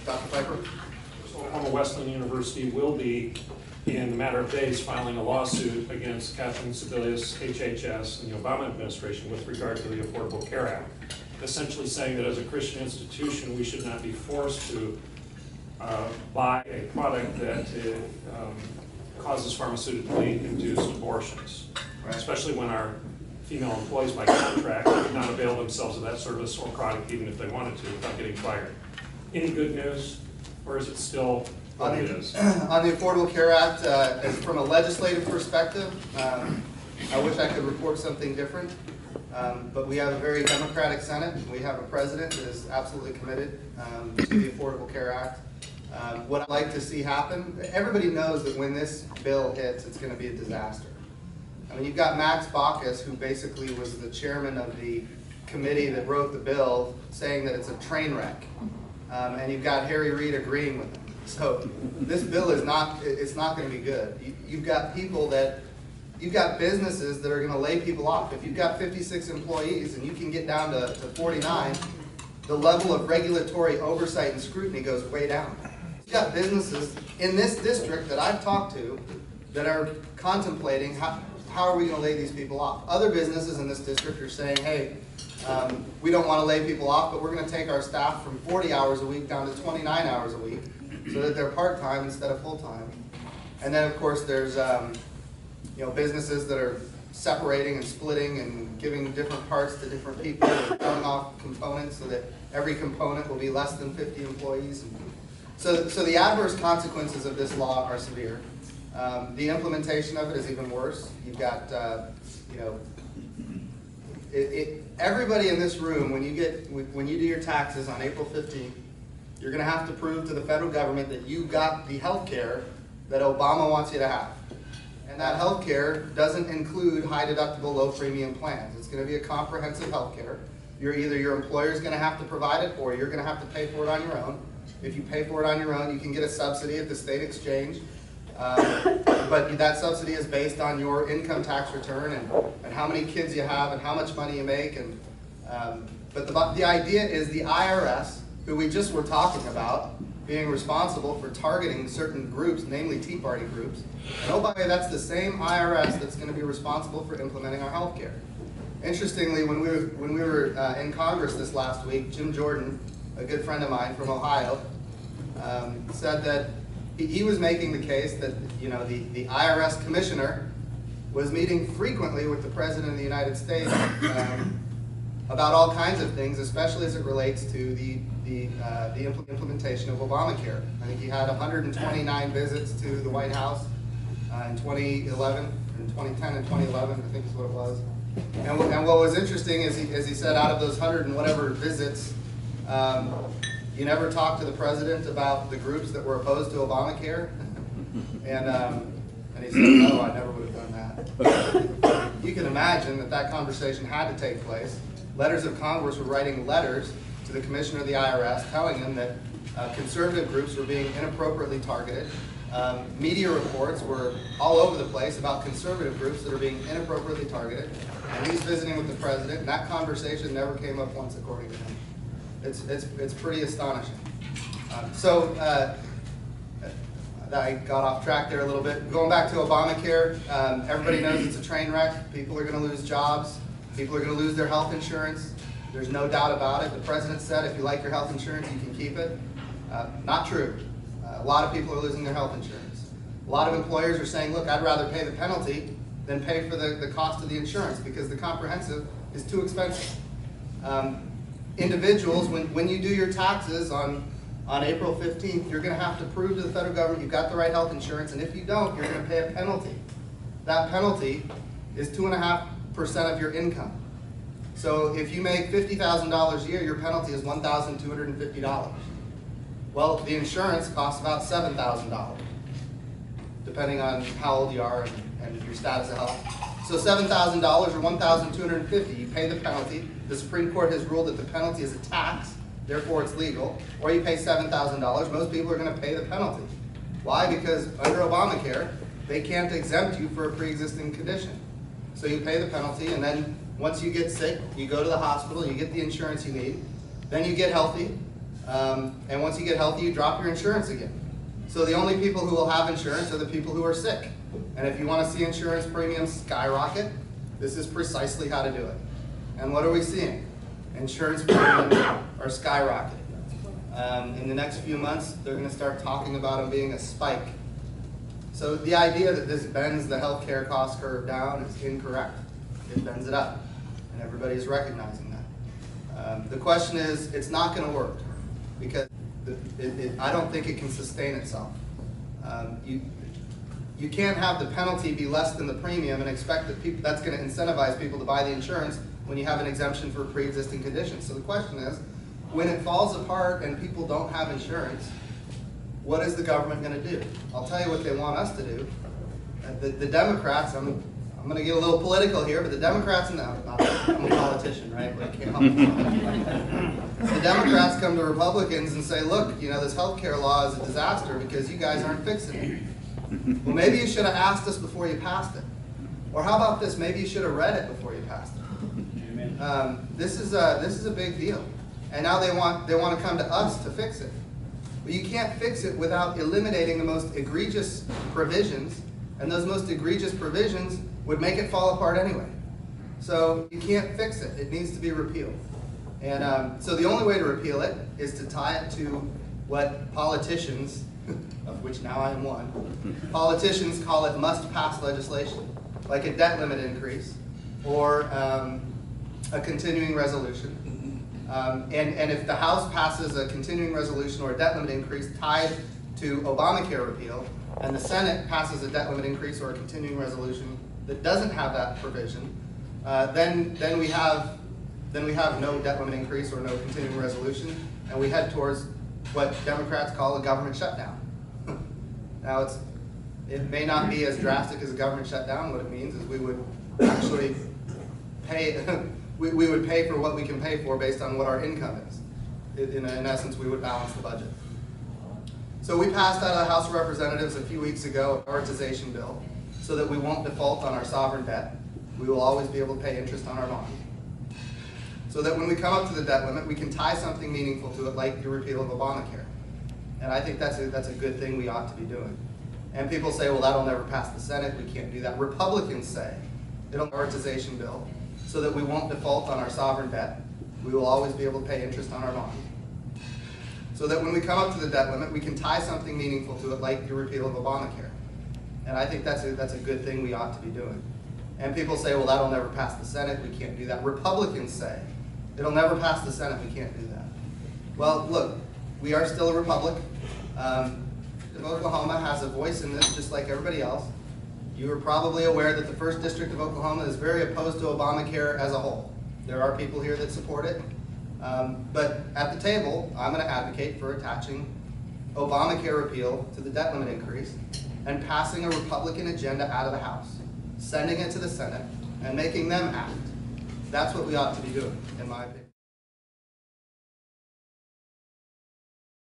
Dr. Piper? Oklahoma Wesleyan University will be, in a matter of days, filing a lawsuit against Catherine Sebelius, HHS, and the Obama administration with regard to the Affordable Care Act, essentially saying that as a Christian institution, we should not be forced to buy a product that causes pharmaceutically induced abortions, especially when our female employees by contract could not avail themselves of that service or product even if they wanted to without getting fired. Any good news, or is it still what it is? On the Affordable Care Act, from a legislative perspective, I wish I could report something different, but we have a very democratic Senate. We have a president that is absolutely committed to the Affordable Care Act. What I'd like to see happen, everybody knows that when this bill hits, it's going to be a disaster. I mean, you've got Max Baucus, who basically was the chairman of the committee that wrote the bill, saying that it's a train wreck. And you've got Harry Reid agreeing with him. So this bill is not, it's not going to be good. You've got businesses that are going to lay people off. If you've got 56 employees and you can get down to 49, the level of regulatory oversight and scrutiny goes way down. You've got businesses in this district that I've talked to that are contemplating how are we going to lay these people off. Other businesses in this district are saying, hey, we don't want to lay people off, but we're going to take our staff from 40 hours a week down to 29 hours a week so that they're part-time instead of full-time. And then, of course, there's businesses that are separating and splitting and giving different parts to different people and cutting off components so that every component will be less than 50 employees. So the adverse consequences of this law are severe. The implementation of it is even worse. You've got, everybody in this room, when you do your taxes on April 15th, you're going to have to prove to the federal government that you got the health care that Obama wants you to have. And that health care doesn't include high deductible, low premium plans. It's going to be a comprehensive health care. Either your employer is going to have to provide it or you're going to have to pay for it on your own. If you pay for it on your own, you can get a subsidy at the state exchange. But that subsidy is based on your income tax return and how many kids you have and how much money you make. But the idea is the IRS, who we just were talking about, being responsible for targeting certain groups, namely Tea Party groups. And oh, by the way, that's the same IRS that's going to be responsible for implementing our health care. Interestingly, when we were in Congress this last week, Jim Jordan, a good friend of mine from Ohio, said that he was making the case that the IRS commissioner was meeting frequently with the President of the United States about all kinds of things, especially as it relates to the implementation of Obamacare. I think he had 129 visits to the White House in 2011, in 2010 and 2011, I think is what it was. And what was interesting is he said out of those 100 and whatever visits, you never talked to the president about the groups that were opposed to Obamacare? And he said, no, I never would have done that. You can imagine that conversation had to take place. Letters of Congress were writing letters to the commissioner of the IRS telling them that conservative groups were being inappropriately targeted. Media reports were all over the place about conservative groups that are being inappropriately targeted. And he's visiting with the president, and that conversation never came up once, according to him. It's pretty astonishing. I got off track there a little bit. Going back to Obamacare, everybody knows it's a train wreck. People are going to lose jobs. People are going to lose their health insurance. There's no doubt about it. The president said if you like your health insurance, you can keep it. Not true. A lot of people are losing their health insurance. A lot of employers are saying, look, I'd rather pay the penalty than pay for the cost of the insurance because the comprehensive is too expensive. Individuals, when you do your taxes on April 15th, you're going to have to prove to the federal government you've got the right health insurance, and if you don't, you're going to pay a penalty. That penalty is 2.5% of your income. So if you make $50,000 a year, your penalty is $1,250. Well, the insurance costs about $7,000, depending on how old you are and your status of health. So $7,000 or $1,250, you pay the penalty. The Supreme Court has ruled that the penalty is a tax, therefore it's legal. Or you pay $7,000. Most people are going to pay the penalty. Why? Because under Obamacare, they can't exempt you for a pre-existing condition. So you pay the penalty, and then once you get sick, you go to the hospital, you get the insurance you need, then you get healthy, And once you get healthy, you drop your insurance again. So the only people who will have insurance are the people who are sick. And if you want to see insurance premiums skyrocket, this is precisely how to do it. And what are we seeing? Insurance premiums are skyrocketing. In the next few months, they're going to start talking about them being a spike. So the idea that this bends the healthcare cost curve down is incorrect. It bends it up, and everybody's recognizing that. The question is, it's not going to work because I don't think it can sustain itself. You can't have the penalty be less than the premium and expect that that's going to incentivize people to buy the insurance when you have an exemption for pre-existing conditions. So the question is, when it falls apart and people don't have insurance, what is the government going to do? I'll tell you what they want us to do. The Democrats, I'm going to get a little political here, but the Democrats, I'm a politician, right? But I can't help it. The Democrats come to Republicans and say, look, you know, this health care law is a disaster because you guys aren't fixing it. Well, maybe you should have asked us before you passed it. Or how about this? Maybe you should have read it before you passed it. This is a big deal. And now they want to come to us to fix it. But you can't fix it without eliminating the most egregious provisions, and those most egregious provisions would make it fall apart anyway. So you can't fix it. It needs to be repealed. And so the only way to repeal it is to tie it to what politicians, of which now I am one, politicians call it must-pass legislation, like a debt limit increase or a continuing resolution. And if the House passes a continuing resolution or a debt limit increase tied to Obamacare repeal, and the Senate passes a debt limit increase or a continuing resolution that doesn't have that provision, then we have no debt limit increase or no continuing resolution, and we head towards what Democrats call a government shutdown. Now it may not be as drastic as a government shutdown. What it means is we would actually pay. We would pay for what we can pay for based on what our income is. In essence, we would balance the budget. So we passed out of the House of Representatives a few weeks ago a prioritization bill so that we won't default on our sovereign debt. We will always be able to pay interest on our bond. So that when we come up to the debt limit, we can tie something meaningful to it, like the repeal of Obamacare. And I think that's a good thing we ought to be doing. And people say, well, that'll never pass the Senate. We can't do that. Republicans say it'll be a prioritization bill so that we won't default on our sovereign debt. We will always be able to pay interest on our bond. So that when we come up to the debt limit, we can tie something meaningful to it, like the repeal of Obamacare. And I think that's a good thing we ought to be doing. And people say, well, that'll never pass the Senate. We can't do that. Republicans say it'll never pass the Senate. We can't do that. Well, look, we are still a republic. Oklahoma has a voice in this just like everybody else. You are probably aware that the 1st District of Oklahoma is very opposed to Obamacare as a whole. There are people here that support it. But at the table, I'm going to advocate for attaching Obamacare repeal to the debt limit increase and passing a Republican agenda out of the House, sending it to the Senate, and making them act. That's what we ought to be doing, in my opinion.